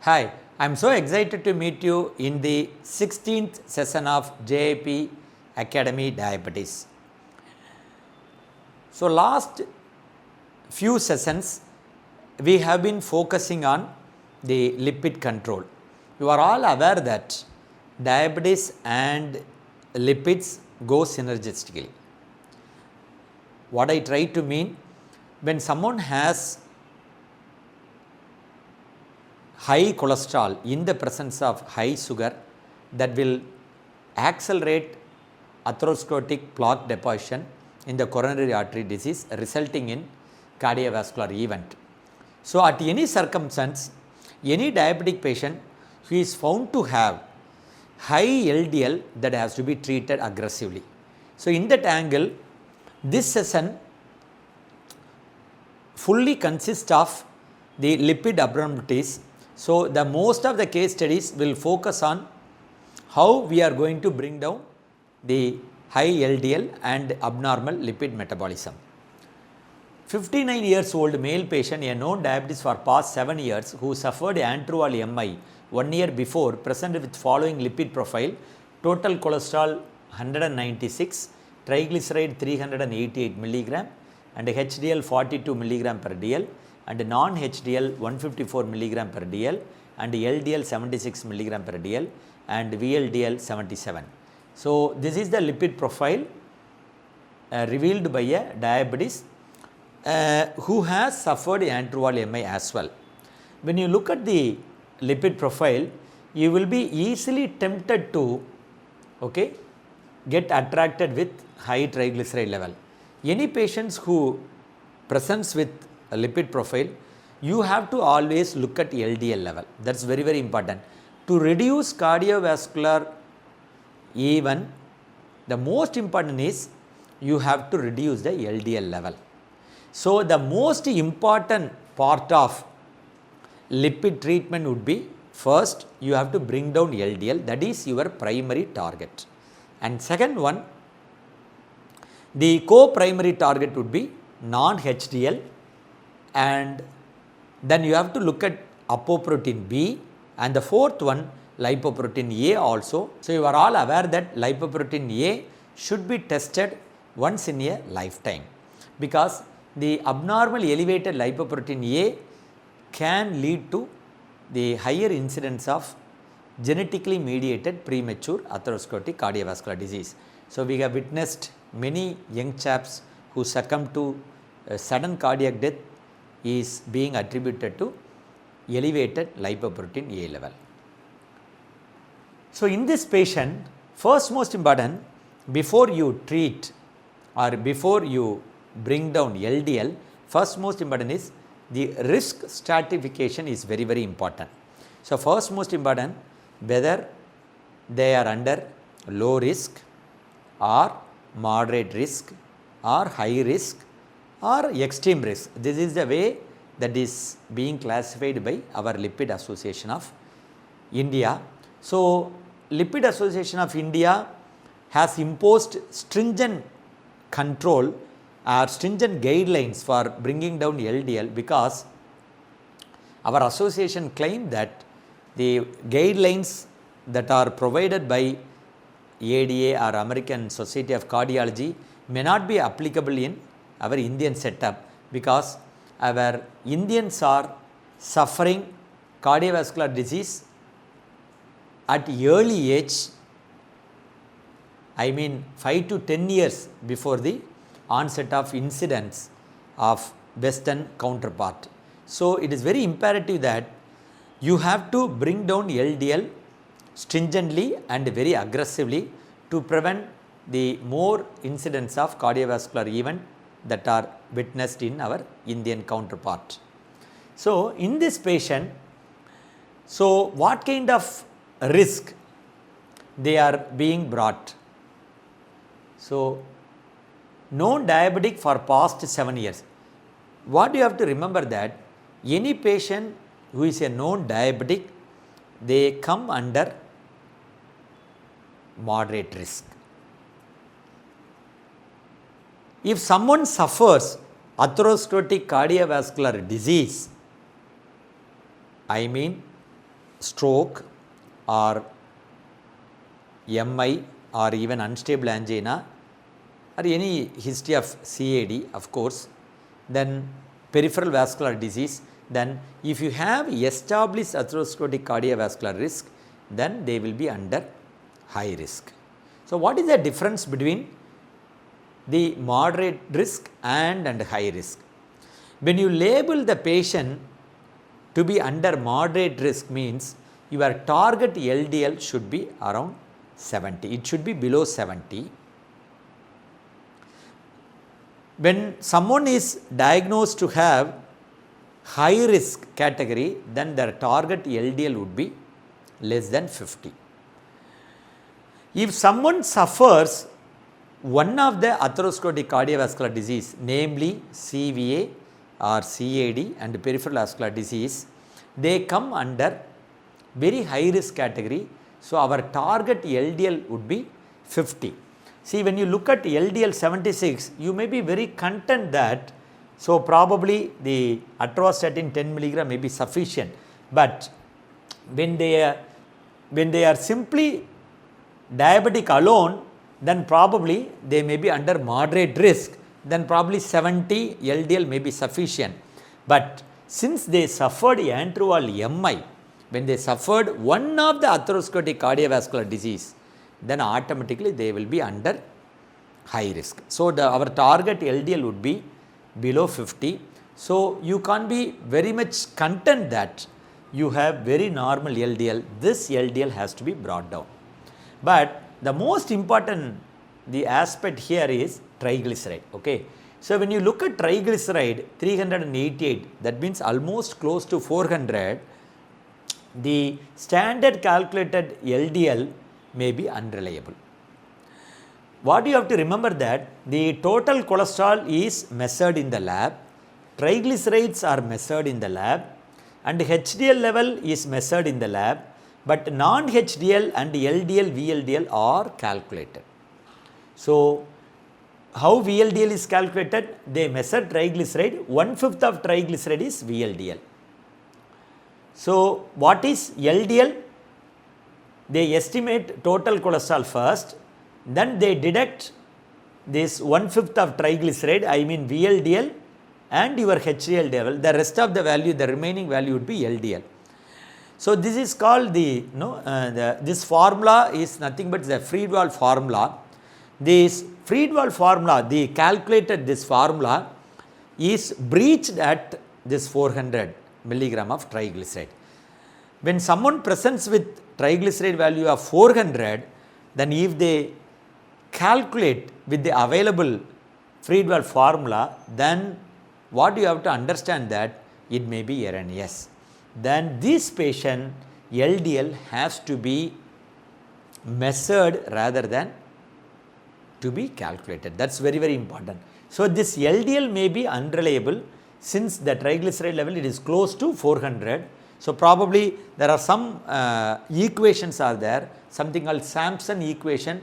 Hi, I am so excited to meet you in the 16th session of JIP Academy Diabetes. So, last few sessions we have been focusing on the lipid control. You are all aware that diabetes and lipids go synergistically. What I try to mean, when someone has high cholesterol in the presence of high sugar, that will accelerate atherosclerotic plaque deposition in the coronary artery disease, resulting in cardiovascular event. So, at any circumstance, any diabetic patient who is found to have high LDL, that has to be treated aggressively. So, in that angle, this session fully consists of the lipid abnormalities. So, the most of the case studies will focus on how we are going to bring down the high LDL and abnormal lipid metabolism. 59 years old male patient, a known diabetes for past 7 years, who suffered Antrol MI 1 year before, presented with following lipid profile: total cholesterol 196, triglyceride 388 milligram, and HDL 42 milligram per DL, and non-HDL 154 milligram per DL, and LDL 76 milligram per DL, and VLDL 77. So, this is the lipid profile revealed by a diabetes who has suffered Antrol MI as well. When you look at the lipid profile, you will be easily tempted to get attracted with high triglyceride level. Any patients who presents with a lipid profile, you have to always look at LDL level. That is very, very important. To reduce cardiovascular event, the most important is you have to reduce the LDL level. So, the most important part of lipid treatment would be, first you have to bring down LDL, that is your primary target. And second one, the co-primary target would be non-HDL, and then you have to look at apoprotein B, and the fourth one lipoprotein A also. So, you are all aware that lipoprotein A should be tested once in a lifetime, because the abnormal elevated lipoprotein A can lead to the higher incidence of genetically mediated premature atherosclerotic cardiovascular disease. So, we have witnessed many young chaps who succumb to sudden cardiac death is being attributed to elevated lipoprotein A level. So, in this patient, first most important, before you treat or before you bring down LDL, first most important is the risk stratification is very, very important. So, first most important, whether they are under low risk or moderate risk or high risk or extreme risk. This is the way that is being classified by our Lipid Association of India. So, Lipid Association of India has imposed stringent control or stringent guidelines for bringing down LDL, because our association claimed that the guidelines that are provided by ADA or American Society of Cardiology may not be applicable in our Indian setup, because our Indians are suffering cardiovascular disease at early age, I mean 5 to 10 years before the onset of incidence of Western counterpart. So, it is very imperative that you have to bring down LDL stringently and very aggressively to prevent the more incidence of cardiovascular event that are witnessed in our Indian counterpart. So, in this patient, so what kind of risk they are being brought? So, known diabetic for past 7 years. What you have to remember, that any patient who is a known diabetic, they come under moderate risk. If someone suffers atherosclerotic cardiovascular disease, I mean stroke or MI or even unstable angina or any history of CAD, of course, then peripheral vascular disease, then if you have established atherosclerotic cardiovascular risk, then they will be under high risk. So, what is the difference between the moderate risk and high risk? When you label the patient to be under moderate risk means your target LDL should be around 70, it should be below 70. When someone is diagnosed to have high risk category, then their target LDL would be less than 50. If someone suffers one of the atherosclerotic cardiovascular disease, namely CVA or CAD and peripheral vascular disease, they come under very high risk category. So, our target LDL would be 50. See, when you look at LDL 76, you may be very content that, so probably the atorvastatin 10 milligram may be sufficient, but when they are simply diabetic alone, then probably they may be under moderate risk, then probably 70 LDL may be sufficient. But since they suffered interval MI, when they suffered one of the atherosclerotic cardiovascular disease, then automatically they will be under high risk. So, our target LDL would be below 50. So, you can't be very much content that you have very normal LDL, this LDL has to be brought down. But the most important the aspect here is triglyceride. Okay. So, when you look at triglyceride 388, that means almost close to 400, the standard calculated LDL may be unreliable. What you have to remember that the total cholesterol is measured in the lab, triglycerides are measured in the lab, and HDL level is measured in the lab, but non-HDL and LDL, VLDL are calculated. So, how VLDL is calculated? They measure triglyceride, 1/5 of triglyceride is VLDL. So, what is LDL? They estimate total cholesterol first, then they deduct this 1/5 of triglyceride, I mean VLDL, and your HDL level, the rest of the value, the remaining value would be LDL. So, this is called this formula is nothing but the Friedewald formula. This Friedewald formula, they calculated this formula is breached at this 400 milligram of triglyceride. When someone presents with triglyceride value of 400, then if they calculate with the available Friedewald formula, then what you have to understand that it may be erroneous. Then this patient LDL has to be measured rather than to be calculated. That is very, very important. So, this LDL may be unreliable since the triglyceride level it is close to 400. So, probably there are some equations are there, something called Sampson equation.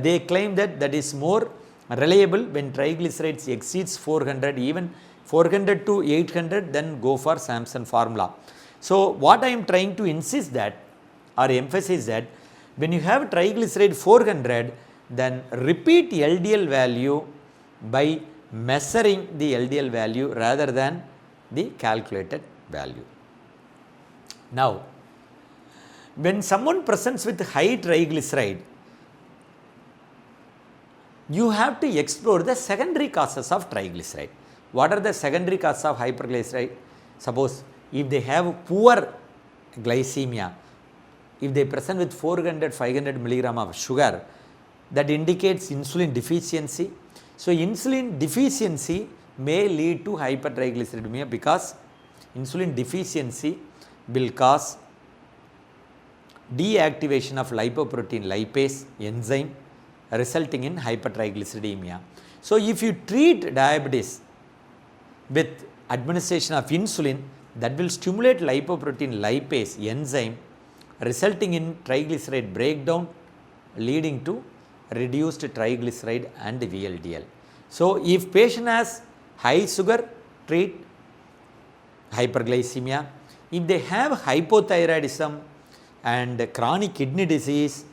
They claim that that is more reliable when triglycerides exceeds 400, even 400 to 800, then go for Sampson formula. So, what I am trying to insist that or emphasize that when you have triglyceride 400, then repeat LDL value by measuring the LDL value rather than the calculated value. Now, when someone presents with high triglyceride, you have to explore the secondary causes of triglyceride. What are the secondary causes of hyperglyceride? Suppose if they have poor glycemia, if they present with 400, 500 milligram of sugar, that indicates insulin deficiency. So, insulin deficiency may lead to hypertriglyceridemia because insulin deficiency will cause deactivation of lipoprotein lipase enzyme resulting in hypertriglyceridemia. So, if you treat diabetes with administration of insulin, that will stimulate lipoprotein lipase enzyme resulting in triglyceride breakdown leading to reduced triglyceride and VLDL. So, if patient has high sugar, treat hyperglycemia. If they have hypothyroidism and chronic kidney disease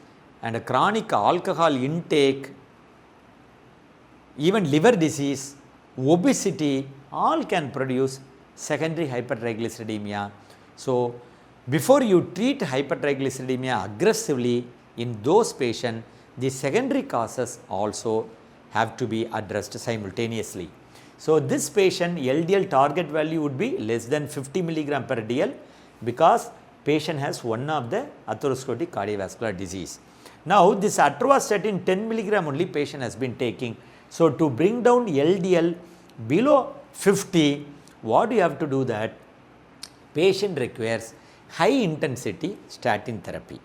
and chronic alcohol intake, even liver disease, obesity, all can produce secondary hypertriglyceridemia. So, before you treat hypertriglyceridemia aggressively in those patients, the secondary causes also have to be addressed simultaneously. So, this patient LDL target value would be less than 50 milligram per DL because patient has one of the atherosclerotic cardiovascular disease. Now, this atorvastatin 10 milligram only patient has been taking. So, to bring down LDL below 50, what you have to do that? Patient requires high intensity statin therapy.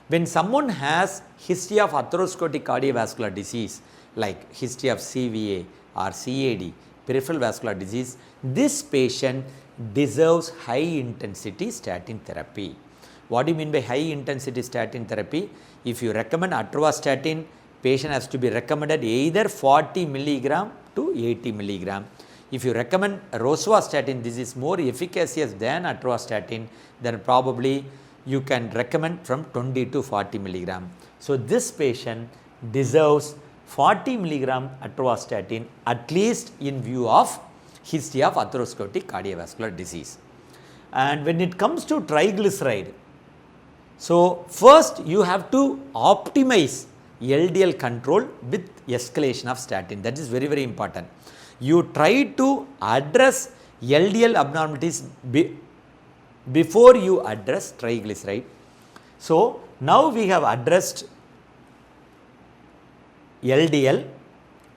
When someone has history of atherosclerotic cardiovascular disease like history of CVA or CAD, peripheral vascular disease, this patient deserves high intensity statin therapy. What do you mean by high intensity statin therapy? If you recommend atorvastatin, patient has to be recommended either 40 milligram to 80 milligram. If you recommend rosuvastatin, this is more efficacious than atorvastatin, then probably you can recommend from 20 to 40 milligram. So, this patient deserves 40 milligram atorvastatin at least in view of history of atherosclerotic cardiovascular disease. And when it comes to triglyceride, so first you have to optimize LDL control with escalation of statin. That is very, very important. You try to address LDL abnormalities before you address triglyceride. So, now we have addressed LDL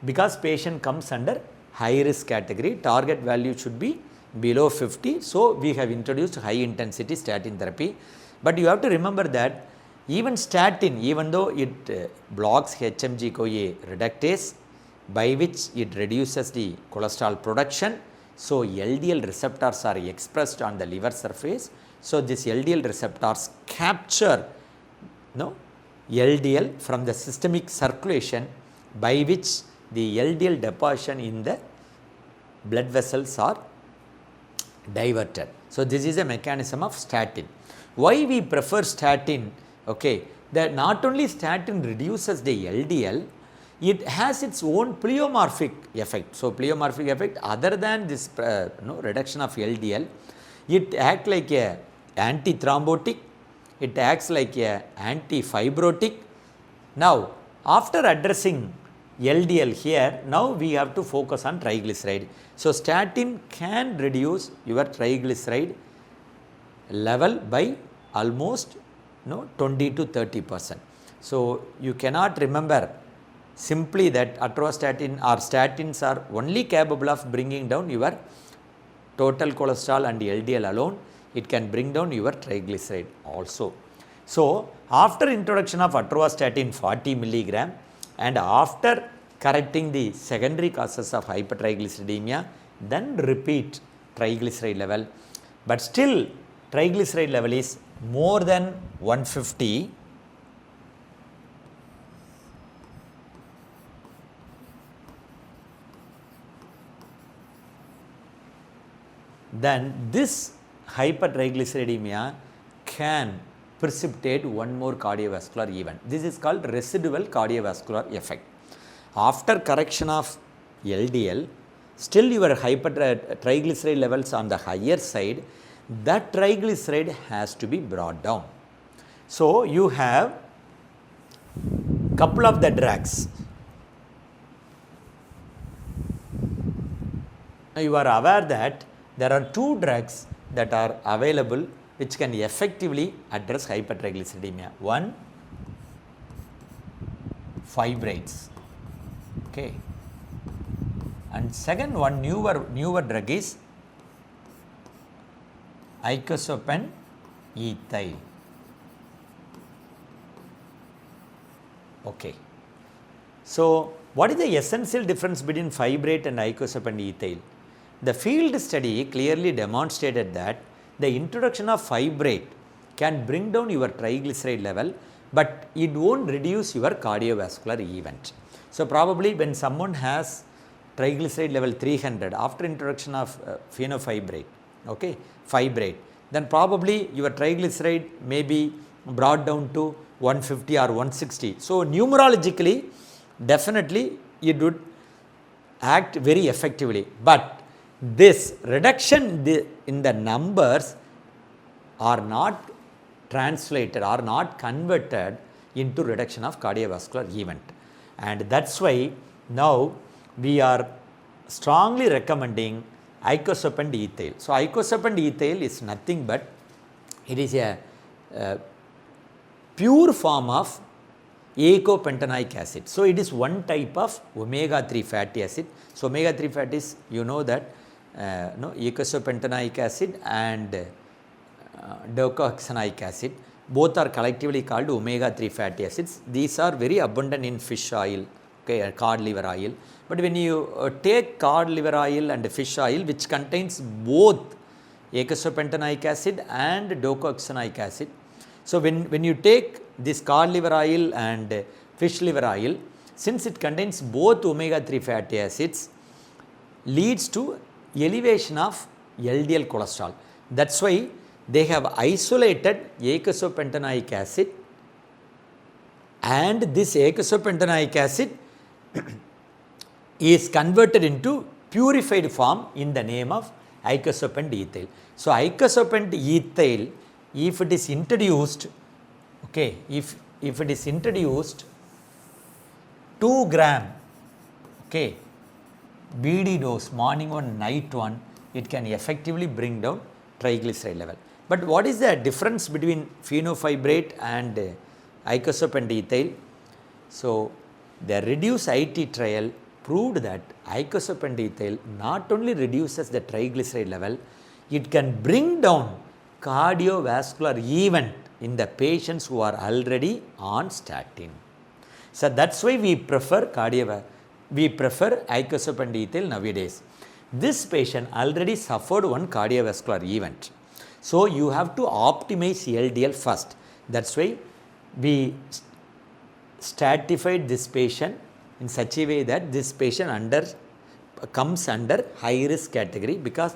because patient comes under high risk category, target value should be below 50. So, we have introduced high intensity statin therapy, but you have to remember that even statin, even though it blocks HMG-CoA reductase by which it reduces the cholesterol production, so LDL receptors are expressed on the liver surface. So, these LDL receptors capture LDL from the systemic circulation by which the LDL deposition in the blood vessels are diverted. So, this is a mechanism of statin. Why we prefer statin? Okay, that not only statin reduces the LDL, it has its own pleomorphic effect. So, pleomorphic effect other than this reduction of LDL, it acts like a antithrombotic, it acts like a antifibrotic. Now, after addressing LDL here, now we have to focus on triglyceride. So, statin can reduce your triglyceride level by almost 20 to 30%. So, you cannot remember simply that atorvastatin or statins are only capable of bringing down your total cholesterol and LDL alone. It can bring down your triglyceride also. So, after introduction of atorvastatin 40 milligram and after correcting the secondary causes of hypertriglyceridemia, then repeat triglyceride level, but still triglyceride level is more than 150, then this hypertriglyceridemia can precipitate one more cardiovascular event. This is called residual cardiovascular effect. After correction of LDL, still your triglyceride levels on the higher side, that triglyceride has to be brought down. So, you have couple of the drugs. Now, you are aware that there are two drugs that are available which can effectively address hypertriglyceridemia. One, fibrates, okay, and second one newer drug is icosapent ethyl. Okay. So, what is the essential difference between fibrate and icosapent ethyl? The field study clearly demonstrated that the introduction of fibrate can bring down your triglyceride level, but it won't reduce your cardiovascular event. So, probably when someone has triglyceride level 300 after introduction of fenofibrate, okay, fibrate, then probably your triglyceride may be brought down to 150 or 160. So numerologically, definitely it would act very effectively. But this reduction in the numbers are not translated, are not converted into reduction of cardiovascular event. And that's why now we are strongly recommending icosapent ethyl. So icosapent ethyl is nothing but it is a pure form of eicopentanoic acid. So it is one type of omega-3 fatty acid. So omega-3 fatty is, you know that eicosapentanoic acid and docosahexaenoic acid, both are collectively called omega-3 fatty acids. These are very abundant in fish oil, okay, cod liver oil. But when you take cod liver oil and fish oil, which contains both eicosapentanoic acid and docosahexaenoic acid, so when you take this cod liver oil and fish liver oil, since it contains both omega-3 fatty acids, leads to elevation of LDL cholesterol. That's why they have isolated eicosapentanoic acid, and this eicosapentanoic acid is converted into purified form in the name of icosapent ethyl. So icosapent ethyl, if it is introduced, okay, if it is introduced 2 gram, okay, BD dose, morning one, night one, it can effectively bring down triglyceride level. But what is the difference between fenofibrate and icosapent ethyl? So the reduced IT trial proved that icosapent ethyl not only reduces the triglyceride level, it can bring down cardiovascular event in the patients who are already on statin. So that's why we prefer icosapent ethyl nowadays. This patient already suffered one cardiovascular event. So you have to optimize LDL first. That's why we stratified this patient in such a way that this patient comes under high risk category, because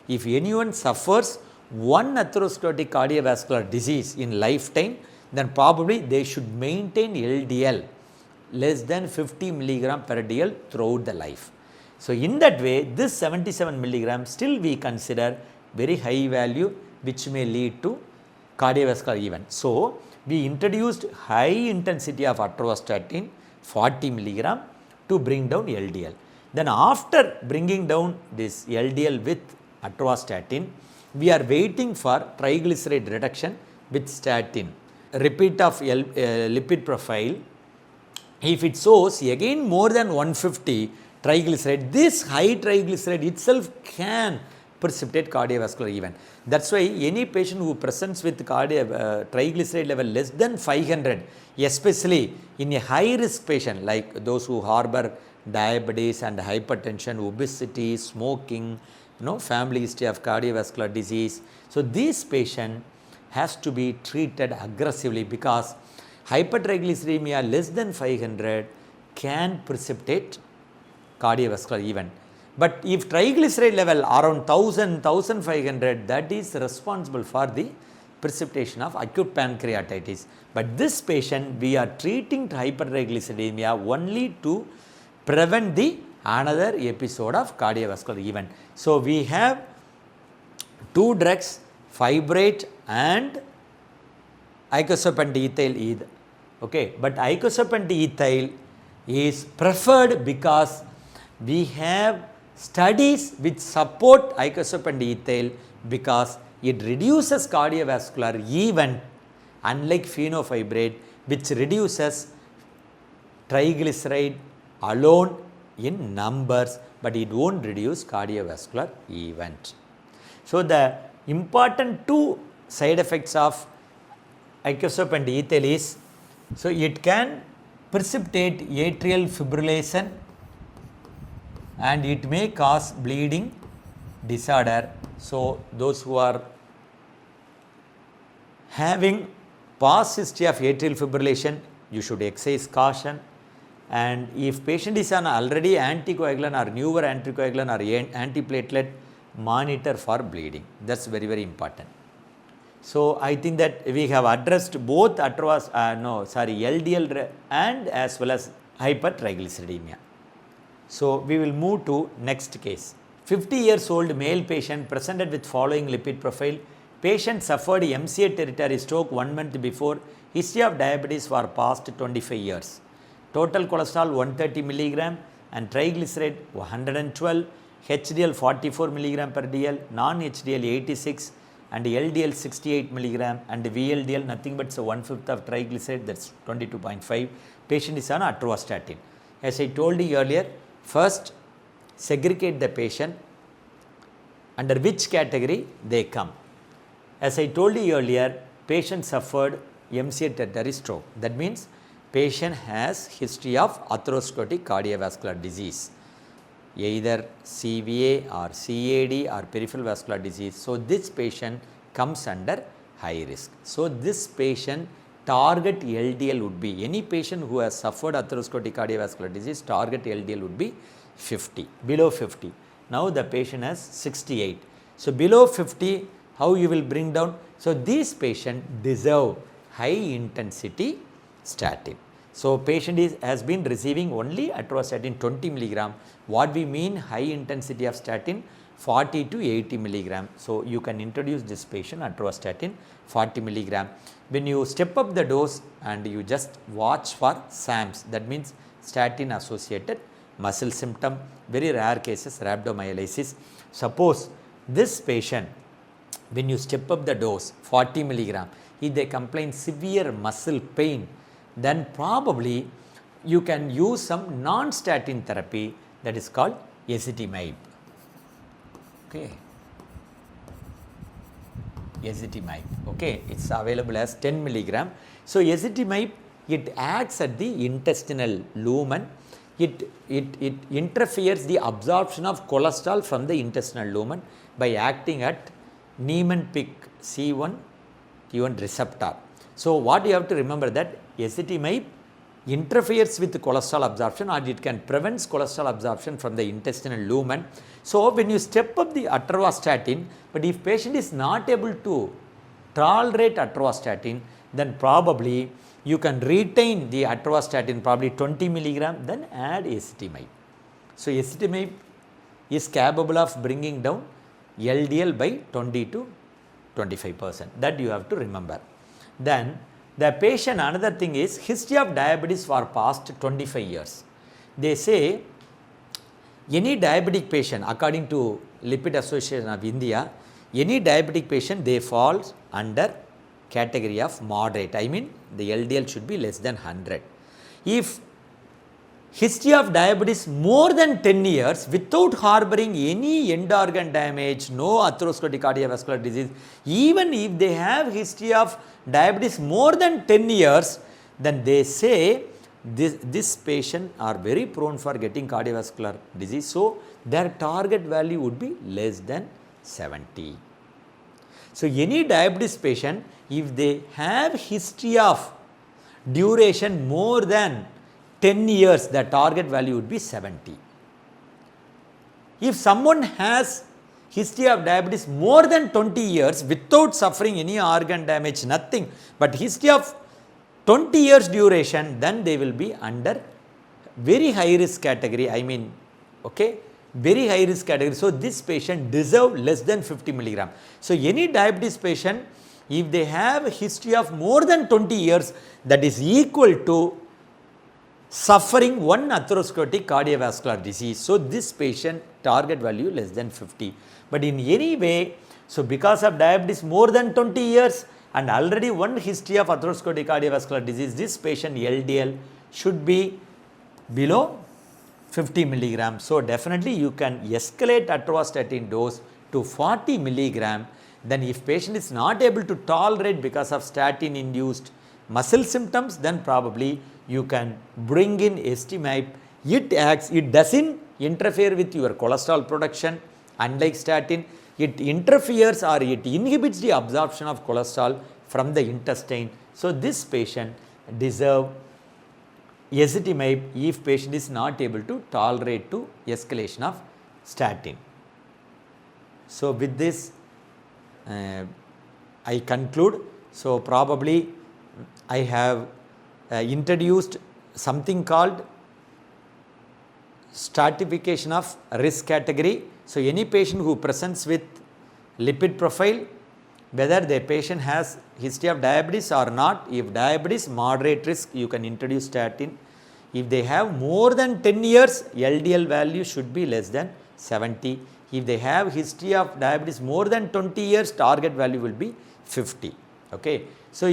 if anyone suffers one atherosclerotic cardiovascular disease in lifetime, then probably they should maintain LDL less than 50 milligram per dl throughout the life. So in that way, this 77 milligram still we consider very high value, which may lead to cardiovascular event. So we introduced high intensity of atorvastatin 40 milligram to bring down LDL. Then after bringing down this LDL with atorvastatin, we are waiting for triglyceride reduction with statin. Repeat of lipid profile, if it shows again more than 150 triglyceride, this high triglyceride itself can precipitate cardiovascular event. That's why any patient who presents with triglyceride level less than 500, especially in a high risk patient like those who harbor diabetes and hypertension, obesity, smoking, family history of cardiovascular disease. So this patient has to be treated aggressively, because hypertriglyceridemia less than 500 can precipitate cardiovascular event. But if triglyceride level around 1000, 1500, that is responsible for the precipitation of acute pancreatitis. But this patient, we are treating hypertriglyceridemia only to prevent the another episode of cardiovascular event. So we have two drugs, fibrate and icosapent ethyl either. Okay, but icosapent ethyl is preferred because we have studies which support icosapent ethyl, because it reduces cardiovascular event, unlike fenofibrate, which reduces triglyceride alone in numbers, but it won't reduce cardiovascular event. So the important two side effects of icosapent ethyl is, so it can precipitate atrial fibrillation and it may cause bleeding disorder. So those who are having past history of atrial fibrillation, you should exercise caution. And if patient is on already anticoagulant or newer anticoagulant or antiplatelet, monitor for bleeding. That's very, very important. So I think that we have addressed both LDL and as well as hypertriglyceridemia. So we will move to next case. 50 years old male patient presented with following lipid profile. Patient suffered MCA territory stroke 1 month before. History of diabetes for past 25 years. Total cholesterol 130 milligram and triglyceride 112, HDL 44 milligram per DL, non-HDL 86 and LDL 68 milligram and VLDL nothing but 1/5 of triglyceride, that's 22.5. Patient is on atorvastatin. As I told you earlier, first segregate the patient under which category they come. As I told you earlier, patient suffered MCA territory stroke. That means patient has history of atherosclerotic cardiovascular disease, either CVA or CAD or peripheral vascular disease. So this patient comes under high risk. So this patient target LDL would be, any patient who has suffered atherosclerotic cardiovascular disease, target LDL would be 50, below 50. Now the patient has 68. So below 50, how you will bring down? So these patients deserve high intensity statin. So patient has been receiving only atorvastatin 20 milligram. What we mean high intensity of statin? 40 to 80 milligram. So you can introduce this patient atorvastatin 40 milligram. When you step up the dose and you just watch for SAMs, that means statin associated muscle symptom, very rare cases rhabdomyolysis. Suppose this patient, when you step up the dose 40 milligram, if they complain severe muscle pain, then probably you can use some non-statin therapy that is called ezetimibe. Okay. Ezetimibe. Okay, it's available as 10 milligram. So ezetimibe, it acts at the intestinal lumen. It interferes the absorption of cholesterol from the intestinal lumen by acting at Niemann-Pick C1 T1 receptor. So what you have to remember that ezetimibe interferes with cholesterol absorption, or it can prevent cholesterol absorption from the intestinal lumen. So when you step up the atorvastatin, but if patient is not able to tolerate atorvastatin, then probably you can retain the atorvastatin, probably 20 milligram, then add ezetimibe. So ezetimibe is capable of bringing down LDL by 20 to 25%. That you have to remember. Then the patient, another thing is history of diabetes for past 25 years. They say any diabetic patient, according to Lipid Association of India, any diabetic patient, they fall under category of moderate. I mean the LDL should be less than 100. If history of diabetes more than 10 years without harboring any end organ damage, no atherosclerotic cardiovascular disease, even if they have history of diabetes more than 10 years, then they say this patient are very prone for getting cardiovascular disease. So their target value would be less than 70. So any diabetes patient, if they have history of duration more than 10 years, the target value would be 70. If someone has history of diabetes more than 20 years without suffering any organ damage, nothing, but history of 20 years duration, then they will be under very high risk category. I mean, okay, very high risk category. So this patient deserve less than 50 milligram. So any diabetes patient, if they have history of more than 20 years, that is equal to suffering one atherosclerotic cardiovascular disease. So this patient target value less than 50. But in any way, so because of diabetes more than 20 years and already one history of atherosclerotic cardiovascular disease, this patient LDL should be below 50 milligram. So definitely you can escalate atorvastatin dose to 40 milligram. Then if patient is not able to tolerate because of statin induced muscle symptoms, then probably you can bring in ezetimibe. It doesn't interfere with your cholesterol production, unlike statin. It interferes or it inhibits the absorption of cholesterol from the intestine. So this patient deserve ezetimibe if patient is not able to tolerate to escalation of statin. So with this, I conclude. So probably I have introduced something called stratification of risk category. So any patient who presents with lipid profile, whether the patient has history of diabetes or not, if diabetes moderate risk, you can introduce statin. If they have more than 10 years, LDL value should be less than 70. If they have history of diabetes more than 20 years, target value will be 50. Okay. So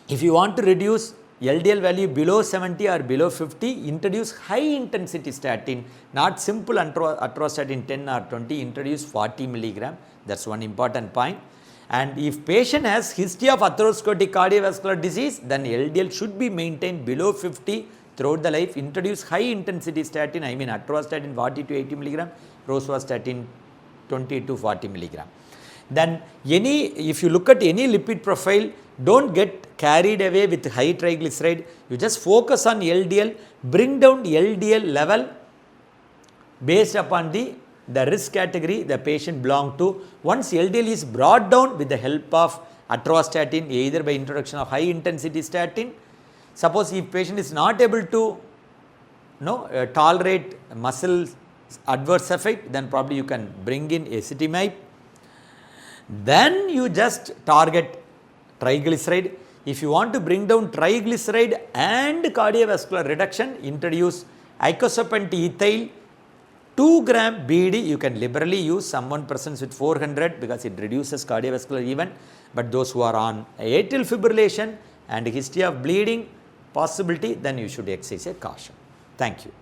if you want to reduce LDL value below 70 or below 50, introduce high intensity statin, not simple atorvastatin 10 or 20, introduce 40 milligram. That's one important point. And if patient has history of atherosclerotic cardiovascular disease, then LDL should be maintained below 50 throughout the life. Introduce high intensity statin, I mean atorvastatin 40 to 80 milligram, rosuvastatin 20 to 40 milligram. Then if you look at any lipid profile, don't get carried away with high triglyceride. You just focus on LDL, bring down LDL level based upon the risk category the patient belong to. Once LDL is brought down with the help of atorvastatin, either by introduction of high intensity statin, suppose if patient is not able to tolerate muscle adverse effect, then probably you can bring in ezetimibe. Then you just target triglyceride. If you want to bring down triglyceride and cardiovascular reduction, introduce icosapent ethyl 2 gram BD. You can liberally use. Someone presents with 400 because it reduces cardiovascular event. But those who are on atrial fibrillation and history of bleeding possibility, then you should exercise caution. Thank you.